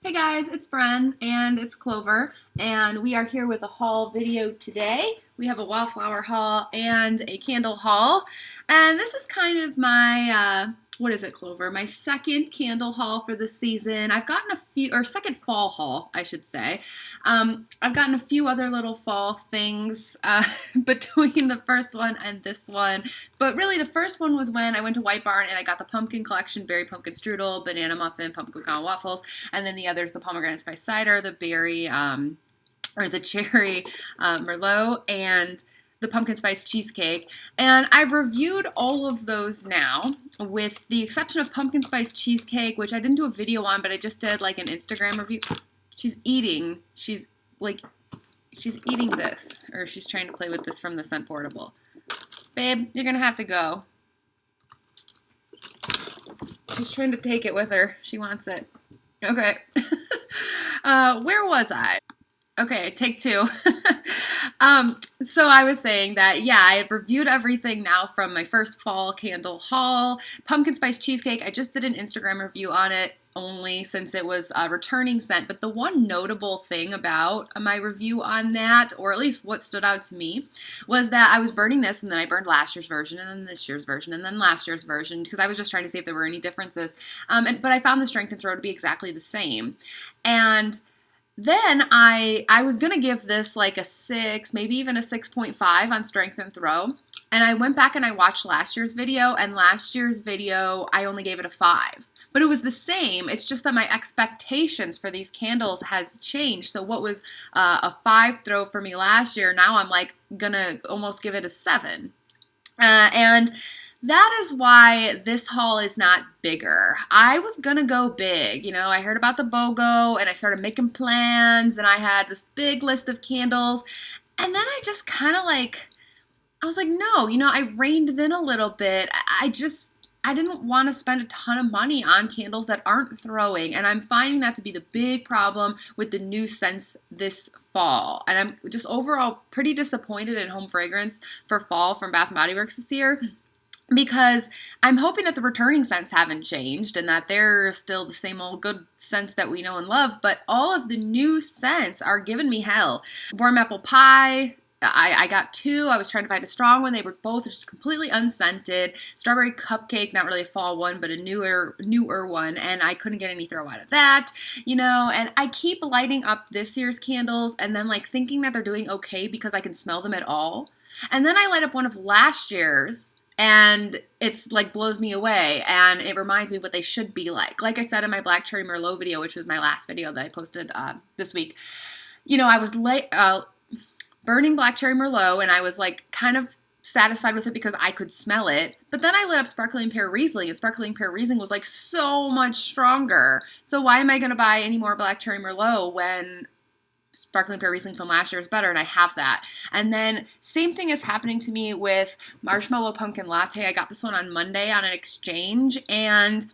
Hey guys, it's Bren and it's Clover, and we are here with a haul video today. We have a Wallflower haul and a candle haul, and this is kind of my, what is it, Clover? My second candle haul for the season. I've gotten a few, or second fall haul, I should say. I've gotten a few other little fall things between the first one and this one, but really the first one was when I went to White Barn and I got the pumpkin collection, berry pumpkin strudel, banana muffin, pumpkin pecan waffles, and then the others, the pomegranate spice cider, the berry, or the cherry Merlot, and the pumpkin spice cheesecake. And I've reviewed all of those now, with the exception of pumpkin spice cheesecake, which I didn't do a video on, but I just did like an Instagram review. She's eating. She's eating this, or she's trying to play with this from the Scentportable. Babe, you're gonna have to go. She's trying to take it with her. She wants it. Okay. Where was I? Okay, take two. So I was saying that, yeah, I had reviewed everything now from my first fall candle haul. Pumpkin spice cheesecake, I just did an Instagram review on it only since it was a returning scent. But the one notable thing about my review on that, or at least what stood out to me, was that I was burning this and then I burned last year's version and then this year's version and then last year's version because I was just trying to see if there were any differences. But I found the strength and throw to be exactly the same. And then I was going to give this like a 6, maybe even a 6.5 on strength and throw. And I went back and I watched last year's video, and last year's video, I only gave it a 5. But it was the same. It's just that my expectations for these candles has changed. So what was a 5 throw for me last year, now I'm like going to almost give it a 7. And that is why this haul is not bigger. I was gonna go big. I heard about the BOGO and I started making plans and I had this big list of candles. And then I just kind of I was like, no, I reined it in a little bit. I didn't want to spend a ton of money on candles that aren't throwing. And I'm finding that to be the big problem with the new scents this fall. And I'm just overall pretty disappointed in home fragrance for fall from Bath & Body Works this year, because I'm hoping that the returning scents haven't changed and that they're still the same old good scents that we know and love, but all of the new scents are giving me hell. Warm apple pie, I got 2. I was trying to find a strong one. They were both just completely unscented. Strawberry cupcake, not really a fall one, but a newer one, and I couldn't get any throw out of that, and I keep lighting up this year's candles and then thinking that they're doing okay because I can smell them at all. And then I light up one of last year's, and it's blows me away, and it reminds me what they should be like. Like I said in my Black Cherry Merlot video, which was my last video that I posted this week, I was burning Black Cherry Merlot, and I was kind of satisfied with it because I could smell it. But then I lit up Sparkling Pear Riesling, and Sparkling Pear Riesling was so much stronger. So why am I going to buy any more Black Cherry Merlot when Sparkling Pear Riesling from last year is better, and I have that? And then same thing is happening to me with Marshmallow Pumpkin Latte. I got this one on Monday on an exchange, and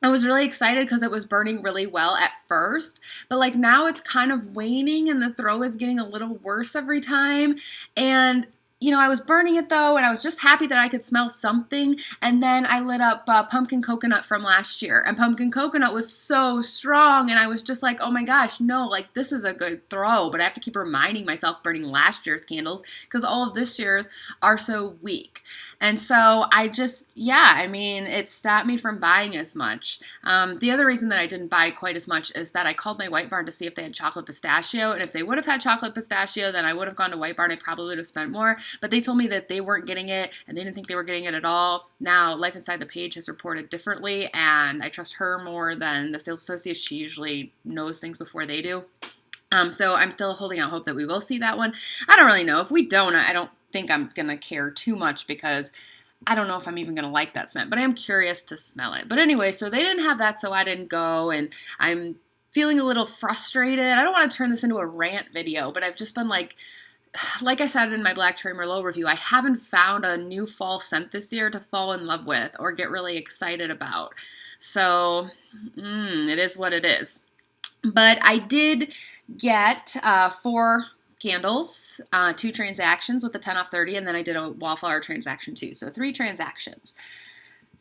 I was really excited because it was burning really well at first, but now it's kind of waning and the throw is getting a little worse every time. And I was burning it though, and I was just happy that I could smell something. And then I lit up Pumpkin Coconut from last year, and Pumpkin Coconut was so strong, and I was just like, oh my gosh, no, this is a good throw, but I have to keep reminding myself burning last year's candles because all of this year's are so weak. And so it stopped me from buying as much. The other reason that I didn't buy quite as much is that I called my White Barn to see if they had chocolate pistachio, and if they would have had chocolate pistachio, then I would have gone to White Barn. I probably would have spent more. But they told me that they weren't getting it, and they didn't think they were getting it at all. Now, Life Inside the Page has reported differently, and I trust her more than the sales associate. She usually knows things before they do. So I'm still holding out hope that we will see that one. I don't really know. If we don't, I don't think I'm going to care too much because I don't know if I'm even going to like that scent, but I am curious to smell it. But anyway, so they didn't have that, so I didn't go, and I'm feeling a little frustrated. I don't want to turn this into a rant video, but I've just been like I said in my Black Cherry Merlot review, I haven't found a new fall scent this year to fall in love with or get really excited about. So it is what it is. But I did get 4 candles, 2 transactions with the 10 off 30, and then I did a Wallflower transaction too. So 3 transactions.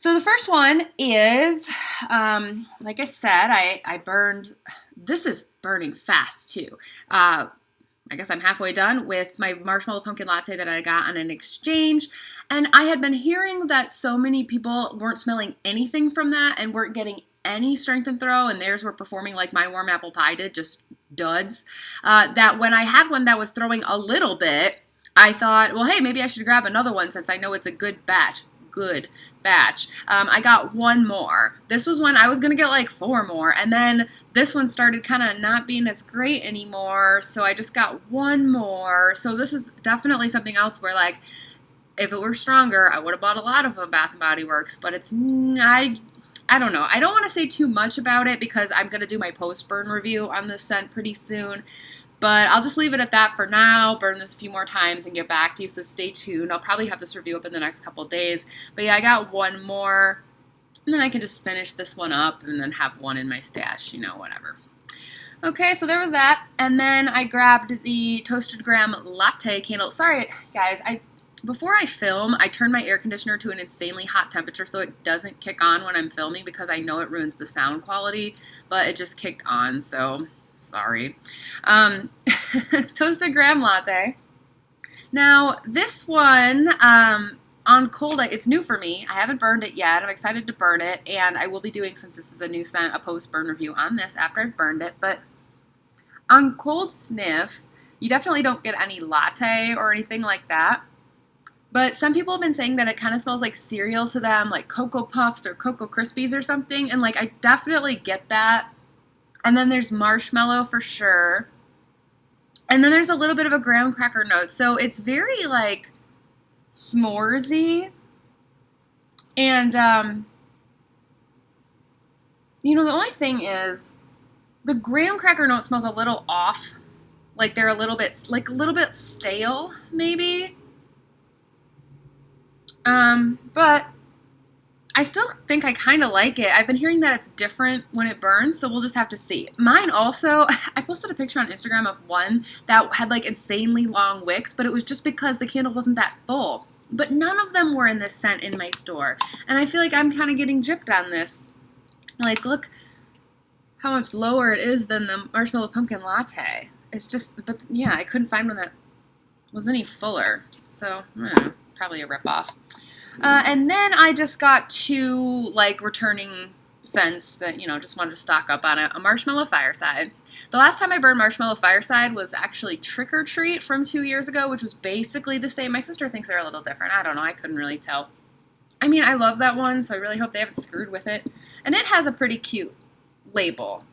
So the first one is, like I said, I burned, this is burning fast too. I guess I'm halfway done with my marshmallow pumpkin latte that I got on an exchange. And I had been hearing that so many people weren't smelling anything from that and weren't getting any strength and throw, and theirs were performing like my warm apple pie did, just duds. That when I had one that was throwing a little bit, I thought, well, hey, maybe I should grab another one since I know it's a good batch. I got one more. This was one I was going to get like 4 more. And then this one started kind of not being as great anymore. So I just got one more. So this is definitely something else where like, if it were stronger, I would have bought a lot of them Bath & Body Works. But it's, I don't know. I don't want to say too much about it because I'm going to do my post-burn review on this scent pretty soon. But I'll just leave it at that for now, burn this a few more times and get back to you, so stay tuned. I'll probably have this review up in the next couple days. But yeah, I got one more, and then I can just finish this one up and then have one in my stash, whatever. Okay, so there was that. And then I grabbed the Toasted Graham Latte candle. Sorry, guys, before I film, I turn my air conditioner to an insanely hot temperature so it doesn't kick on when I'm filming because I know it ruins the sound quality, but it just kicked on, so... sorry. Toasted Graham Latte. Now, this one, on cold, it's new for me. I haven't burned it yet. I'm excited to burn it, and I will be doing, since this is a new scent, a post-burn review on this after I've burned it. But on cold sniff, you definitely don't get any latte or anything like that. But some people have been saying that it kind of smells like cereal to them, like Cocoa Puffs or Cocoa Krispies or something, and like I definitely get that. And then there's marshmallow for sure. And then there's a little bit of a graham cracker note. So it's very like s'moresy. And, the only thing is the graham cracker note smells a little off. Like they're a little bit stale, maybe. But I still think I kind of like it. I've been hearing that it's different when it burns, so we'll just have to see. Mine also, I posted a picture on Instagram of one that had like insanely long wicks, but it was just because the candle wasn't that full. But none of them were in this scent in my store. And I feel like I'm kind of getting gypped on this. Like, look how much lower it is than the Marshmallow Pumpkin Latte. It's just, but yeah, I couldn't find one that was any fuller. So, probably a ripoff. And then I just got 2, like, returning scents that, just wanted to stock up on it. A Marshmallow Fireside. The last time I burned Marshmallow Fireside was actually Trick or Treat from 2 years ago, which was basically the same. My sister thinks they're a little different. I don't know. I couldn't really tell. I mean, I love that one, so I really hope they haven't screwed with it. And it has a pretty cute label.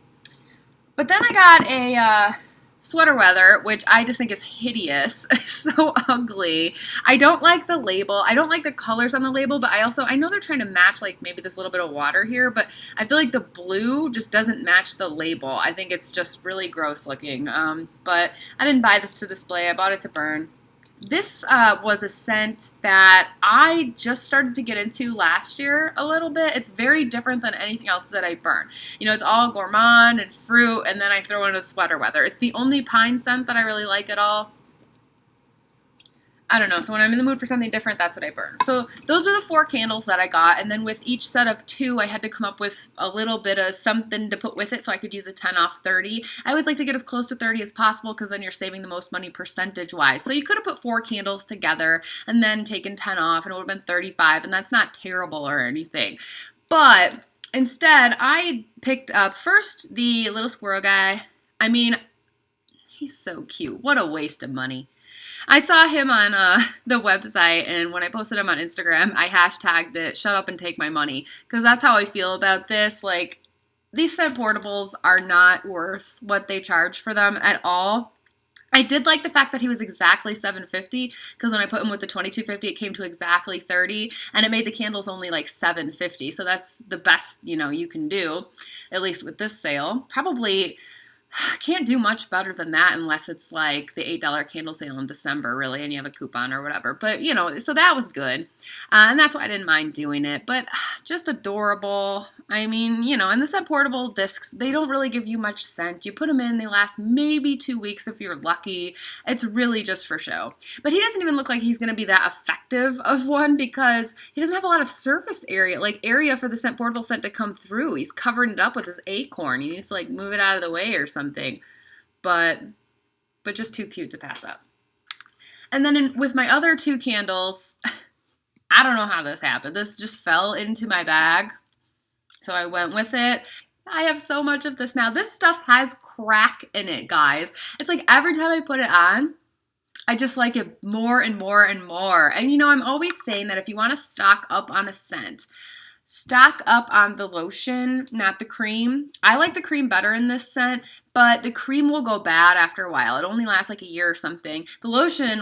But then I got a Sweater Weather, which I just think is hideous. So ugly. I don't like the label. I don't like the colors on the label, but I know they're trying to match like maybe this little bit of water here, but I feel like the blue just doesn't match the label. I think it's just really gross looking. But I didn't buy this to display. I bought it to burn. This was a scent that I just started to get into last year a little bit. It's very different than anything else that I burn. It's all gourmand and fruit, and then I throw in a Sweater Weather. It's the only pine scent that I really like at all. I don't know. So when I'm in the mood for something different, that's what I burn. So those are the 4 candles that I got. And then with each set of 2, I had to come up with a little bit of something to put with it so I could use a 10 off 30. I always like to get as close to 30 as possible because then you're saving the most money percentage-wise. So you could have put 4 candles together and then taken 10 off and it would have been 35. And that's not terrible or anything. But instead, I picked up first the little squirrel guy. I mean, he's so cute. What a waste of money. I saw him on the website, and when I posted him on Instagram, I hashtagged it, shut up and take my money, because that's how I feel about this. Like, these Scentportables are not worth what they charge for them at all. I did like the fact that he was exactly $7.50, because when I put him with the $22.50, it came to exactly $30, and it made the candles only like $7.50, so that's the best, you can do, at least with this sale. Probably can't do much better than that unless it's like the $8 candle sale in December, really, and you have a coupon or whatever. But, so that was good. And that's why I didn't mind doing it. But just adorable. I mean, and the Scentportable discs, they don't really give you much scent. You put them in, they last maybe 2 weeks if you're lucky. It's really just for show. But he doesn't even look like he's going to be that effective of one because he doesn't have a lot of surface area, like area for the Scentportable scent to come through. He's covering it up with his acorn. He needs to like move it out of the way or something. But just too cute to pass up. And then with my other 2 candles, I don't know how this happened. This just fell into my bag. So I went with it. I have so much of this now. This stuff has crack in it, guys. It's like every time I put it on, I just like it more and more and more. And I'm always saying that if you want to stock up on a scent, stock up on the lotion, not the cream. I like the cream better in this scent, but the cream will go bad after a while. It only lasts like a year or something. The lotion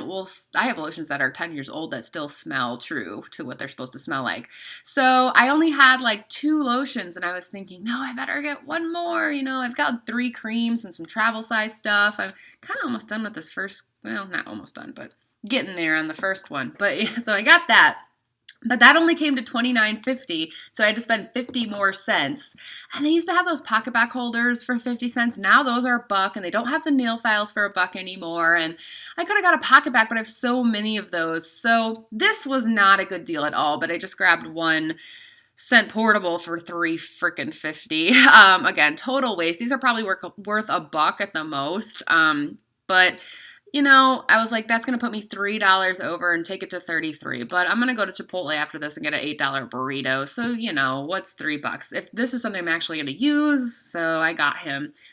I have lotions that are 10 years old that still smell true to what they're supposed to smell like. So I only had like 2 lotions and I was thinking, no, I better get one more. I've got 3 creams and some travel size stuff. I'm kind of almost done with this first, well, not almost done, but getting there on the first one. But yeah, so I got that. But that only came to $29.50, so I had to spend 50 more cents. And they used to have those pocket back holders for 50 cents. Now those are $1, and they don't have the nail files for $1 anymore. And I could have got a pocket back, but I have so many of those. So this was not a good deal at all, but I just grabbed one Scentportable for $3.50. Again, total waste. These are probably worth $1 at the most. But I was like, that's going to put me $3 over and take it to 33. But I'm going to go to Chipotle after this and get an $8 burrito. So, what's $3? If this is something I'm actually going to use, so I got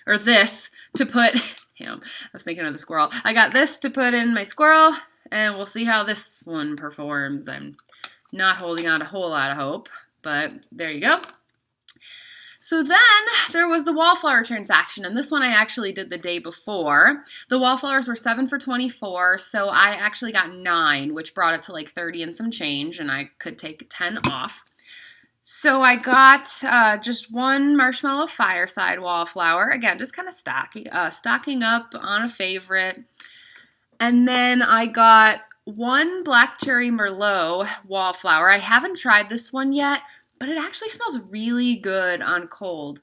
this to put him. I was thinking of the squirrel. I got this to put in my squirrel, and we'll see how this one performs. I'm not holding out a whole lot of hope, but there you go. So then there was the Wallflower transaction, and this one I actually did the day before. The Wallflowers were 7 for $24, so I actually got 9, which brought it to like 30 and some change, and I could take 10 off. So I got just one Marshmallow Fireside Wallflower. Again, just kind of stocking up on a favorite. And then I got one Black Cherry Merlot Wallflower. I haven't tried this one yet, but it actually smells really good on cold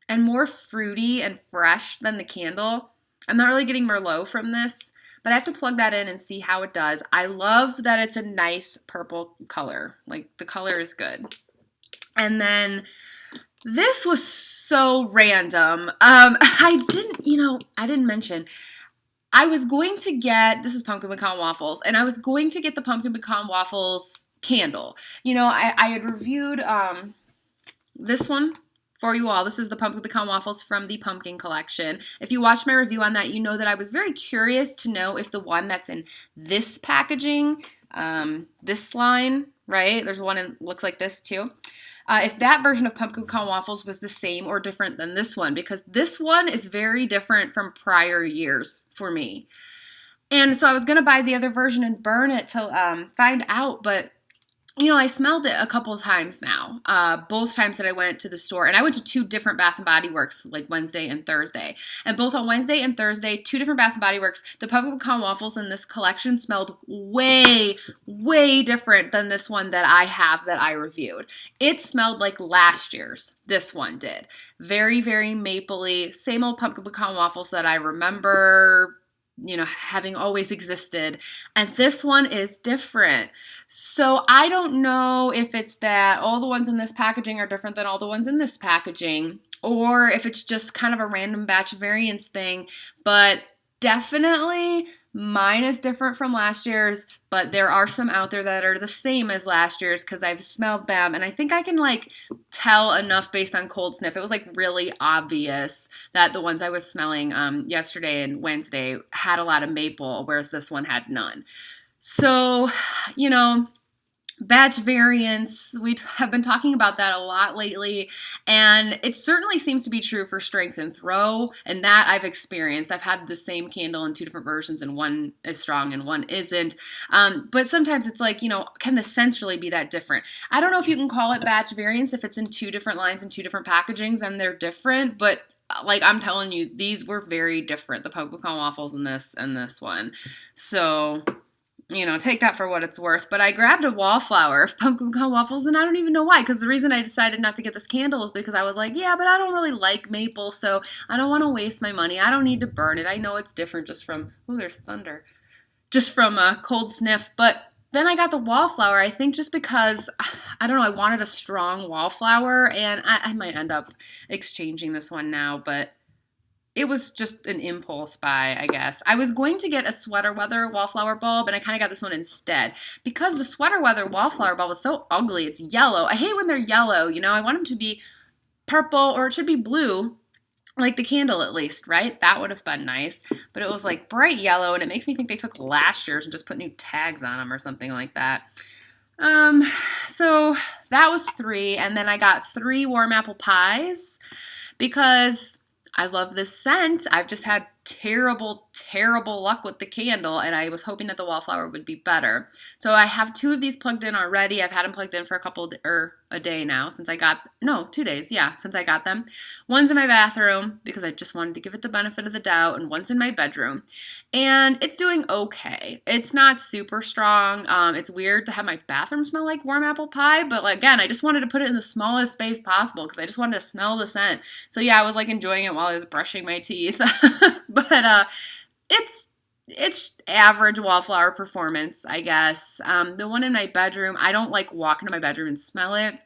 and more fruity and fresh than the candle. I'm not really getting Merlot from this, but I have to plug that in and see how it does. I love that it's a nice purple color. Like, the color is good. And then this was so random. I didn't mention, I was going to get, this is pumpkin pecan waffles, and I was going to get the pumpkin pecan waffles candle. I had reviewed this one for you all. This is the pumpkin pecan waffles from the pumpkin collection. If you watched my review on that, you know that I was very curious to know if the one that's in this packaging, this line, right? There's one that looks like this too. If that version of pumpkin pecan waffles was the same or different than this one, because this one is very different from prior years for me. And so I was going to buy the other version and burn it to find out, but I smelled it a couple of times now, both times that I went to the store. And I went to 2 different Bath & Body Works, like Wednesday and Thursday. And both on Wednesday and Thursday, 2 different Bath & Body Works, the pumpkin pecan waffles in this collection smelled way, way different than this one that I have that I reviewed. It smelled like last year's. This one did. Very, very mapley, same old pumpkin pecan waffles that I remember having always existed. And this one is different. So I don't know if it's that all the ones in this packaging are different than all the ones in this packaging, or if it's just kind of a random batch variance thing. But definitely mine is different from last year's, but there are some out there that are the same as last year's because I've smelled them. And I think I can tell enough based on cold sniff. It was really obvious that the ones I was smelling yesterday and Wednesday had a lot of maple, whereas this one had none. So, batch variance, we have been talking about that a lot lately, and it certainly seems to be true for strength and throw, and that I've experienced. I've had the same candle in 2 different versions, and one is strong and one isn't, but sometimes it's can the scents really be that different? I don't know if you can call it batch variance if it's in 2 different lines and 2 different packagings and they're different, but like, I'm telling you, these were very different, the Pecan waffles and this one. So, take that for what it's worth. But I grabbed a Wallflower of pumpkin pecan waffles, and I don't even know why. Because the reason I decided not to get this candle is because I was like, yeah, but I don't really like maple, so I don't want to waste my money. I don't need to burn it. I know it's different just from, oh, there's thunder, just from a cold sniff. But then I got the Wallflower, I think just because, I don't know, I wanted a strong Wallflower, and I might end up exchanging this one now, but it was just an impulse buy, I guess. I was going to get a Sweater Weather Wallflower bulb, and I kind of got this one instead. Because the Sweater Weather Wallflower bulb is so ugly, it's yellow. I hate when they're yellow, I want them to be purple, or it should be blue, like the candle at least, right? That would have been nice. But it was like bright yellow, and it makes me think they took last year's and just put new tags on them or something like that. So that was 3, and then I got 3 warm apple pies because I love this scent. I've just had terrible, terrible luck with the candle, and I was hoping that the Wallflower would be better. So I have 2 of these plugged in already. I've had them plugged in for a day now since I got, 2 days, since I got them. One's in my bathroom because I just wanted to give it the benefit of the doubt, and one's in my bedroom. And it's doing okay. It's not super strong. It's weird to have my bathroom smell like warm apple pie, but again, I just wanted to put it in the smallest space possible because I just wanted to smell the scent. So yeah, I was like enjoying it while I was brushing my teeth. But it's average Wallflower performance, I guess. The one in my bedroom, I don't like walk into my bedroom and smell it,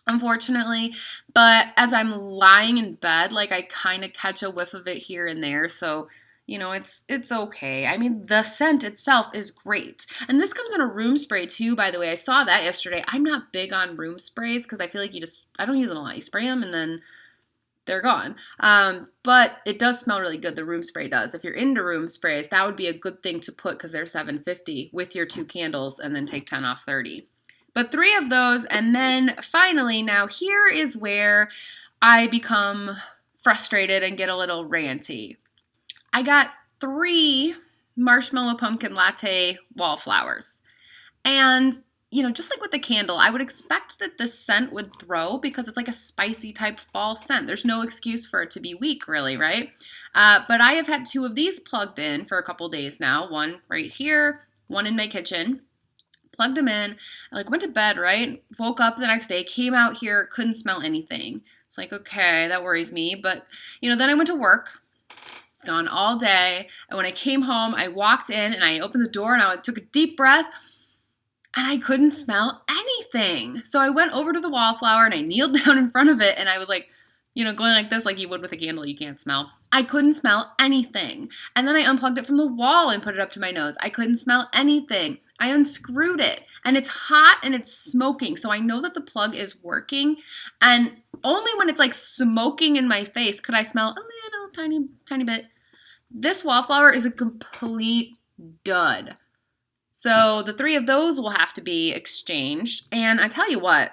unfortunately. But as I'm lying in bed, like I kind of catch a whiff of it here and there. So, it's okay. I mean, the scent itself is great. And this comes in a room spray too, by the way. I saw that yesterday. I'm not big on room sprays because I feel like I don't use them a lot. You spray them and then they're gone. But it does smell really good. The room spray does. If you're into room sprays, that would be a good thing to put because they're $7.50 with your 2 candles and then take 10 off 30. But 3 of those, and then finally, now here is where I become frustrated and get a little ranty. I got 3 Marshmallow Pumpkin Latte Wallflowers. And just like with the candle, I would expect that the scent would throw because it's like a spicy type fall scent. There's no excuse for it to be weak, really, right? But I have had 2 of these plugged in for a couple days now. One right here, one in my kitchen. Plugged them in. I went to bed, right? Woke up the next day, came out here, couldn't smell anything. It's like, okay, that worries me. But, then I went to work. It's gone all day. And when I came home, I walked in and I opened the door and I took a deep breath. And I couldn't smell anything. So I went over to the Wallflower and I kneeled down in front of it and I was like, going like this, like you would with a candle you can't smell. I couldn't smell anything. And then I unplugged it from the wall and put it up to my nose. I couldn't smell anything. I unscrewed it and it's hot and it's smoking. So I know that the plug is working. And only when it's like smoking in my face could I smell a little tiny bit. This Wallflower is a complete dud. So the 3 of those will have to be exchanged. And I tell you what,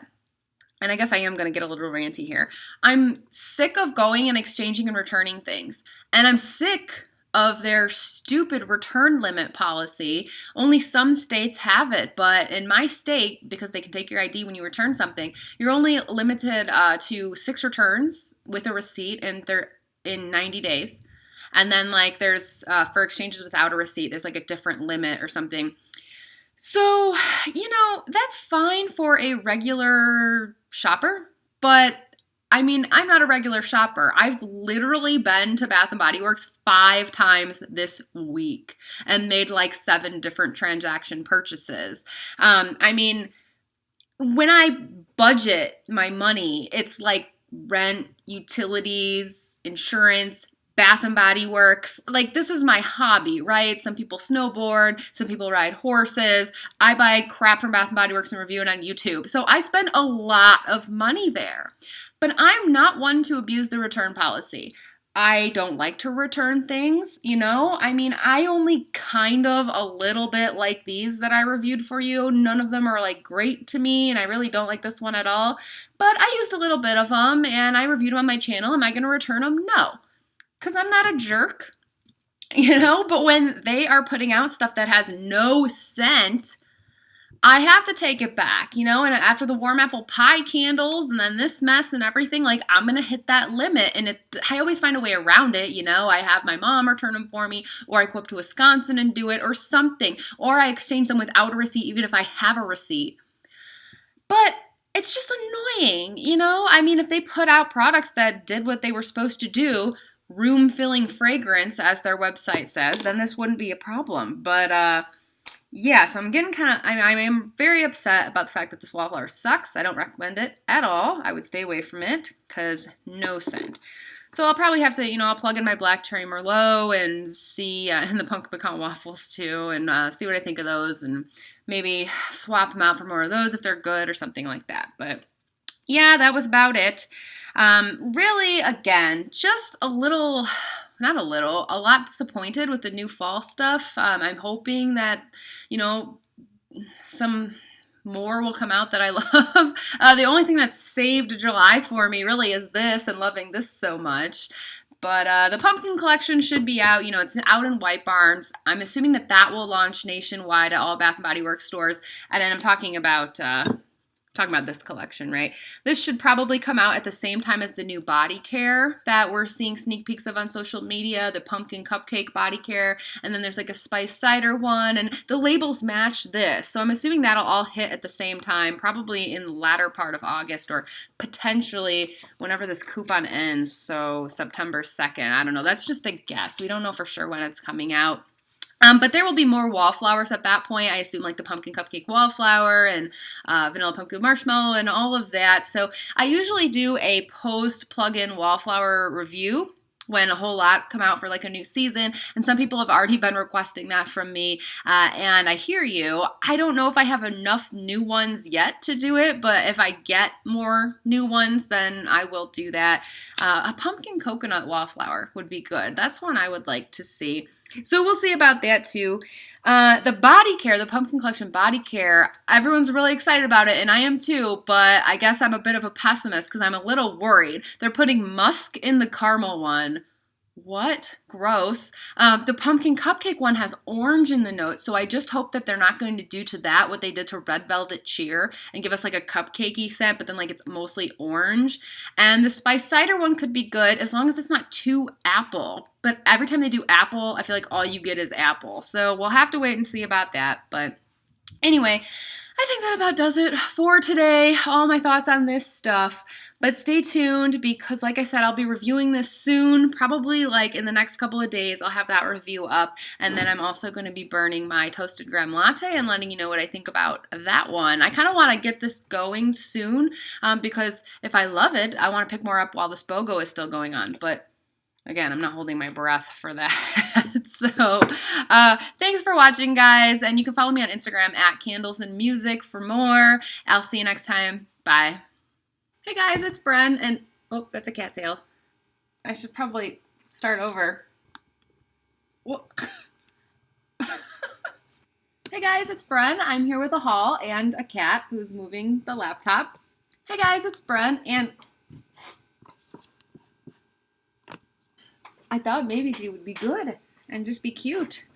and I guess I am going to get a little ranty here. I'm sick of going and exchanging and returning things. And I'm sick of their stupid return limit policy. Only some states have it. But in my state, because they can take your ID when you return something, you're only limited to 6 returns with a receipt, and they're in 90 days. And then there's for exchanges without a receipt, there's a different limit or something. So, that's fine for a regular shopper, but I mean, I'm not a regular shopper. I've literally been to Bath & Body Works 5 times this week and made 7 different transaction purchases. I mean, when I budget my money, it's rent, utilities, insurance, Bath & Body Works. This is my hobby, right? Some people snowboard, some people ride horses. I buy crap from Bath & Body Works and review it on YouTube. So I spend a lot of money there. But I'm not one to abuse the return policy. I don't like to return things, I mean, I only kind of a little bit like these that I reviewed for you. None of them are great to me, and I really don't like this one at all. But I used a little bit of them, and I reviewed them on my channel. Am I going to return them? No. Because I'm not a jerk, but when they are putting out stuff that has no scent, I have to take it back, you know, and after the warm apple pie candles and then this mess and everything, like, I'm going to hit that limit. And I always find a way around it, you know. I have my mom return them for me, or I go up to Wisconsin and do it, or something. Or I exchange them without a receipt, even if I have a receipt. But it's just annoying, you know. I mean, if they put out products that did what they were supposed to do, room-filling fragrance, as their website says, then this wouldn't be a problem. But, yeah, so I'm getting I am very upset about the fact that this Wallflower sucks. I don't recommend it at all. I would stay away from it because no scent. So I'll probably have to, you know, I'll plug in my Black Cherry Merlot and see, and the Pumpkin Pecan Waffles too, and see what I think of those, and maybe swap them out for more of those if they're good or something like that. But yeah, that was about it. Really, again, just a lot disappointed with the new fall stuff. I'm hoping that, you know, some more will come out that I love. The only thing that saved July for me really is this, and loving this so much. But the pumpkin collection should be out. You know, it's out in White Barns. I'm assuming that will launch nationwide at all Bath & Body Works stores. And then I'm talking about this collection, right? This should probably come out at the same time as the new body care that we're seeing sneak peeks of on social media, the pumpkin cupcake body care, and then there's like a spice cider one, and the labels match this. So I'm assuming that'll all hit at the same time, probably in the latter part of August, or potentially whenever this coupon ends, so September 2nd. I don't know. That's just a guess. We don't know for sure when it's coming out. But there will be more Wallflowers at that point. I assume like the pumpkin cupcake Wallflower and vanilla pumpkin marshmallow and all of that. So I usually do a post plug-in Wallflower review when a whole lot come out for like a new season, and some people have already been requesting that from me, and I hear you. I don't know if I have enough new ones yet to do it, but if I get more new ones, then I will do that. A pumpkin coconut Wallflower would be good. That's one I would like to see. So we'll see about that too. The body care, the pumpkin collection body care, everyone's really excited about it, and I am too, but I guess I'm a bit of a pessimist because I'm a little worried. They're putting musk in the caramel one. What? Gross. The pumpkin cupcake one has orange in the notes, so I just hope that they're not going to do to that what they did to Red Velvet Cheer and give us like a cupcakey scent, but then like it's mostly orange. And the spice cider one could be good as long as it's not too apple. But every time they do apple, I feel like all you get is apple. So we'll have to wait and see about that. But anyway, I think that about does it for today. All my thoughts on this stuff. But stay tuned because, like I said, I'll be reviewing this soon. Probably like in the next couple of days, I'll have that review up. And then I'm also going to be burning my toasted graham latte and letting you know what I think about that one. I kind of want to get this going soon because if I love it, I want to pick more up while this BOGO is still going on. But again, I'm not holding my breath for that. So thanks for watching, guys. And you can follow me on Instagram at Candles and Music for more. I'll see you next time. Bye. Hey, guys, it's Bren. And, oh, that's a cattail. I should probably start over. Well, hey, guys, it's Bren. I'm here with a haul and a cat who's moving the laptop. Hey, guys, it's Bren. And I thought maybe she would be good and just be cute.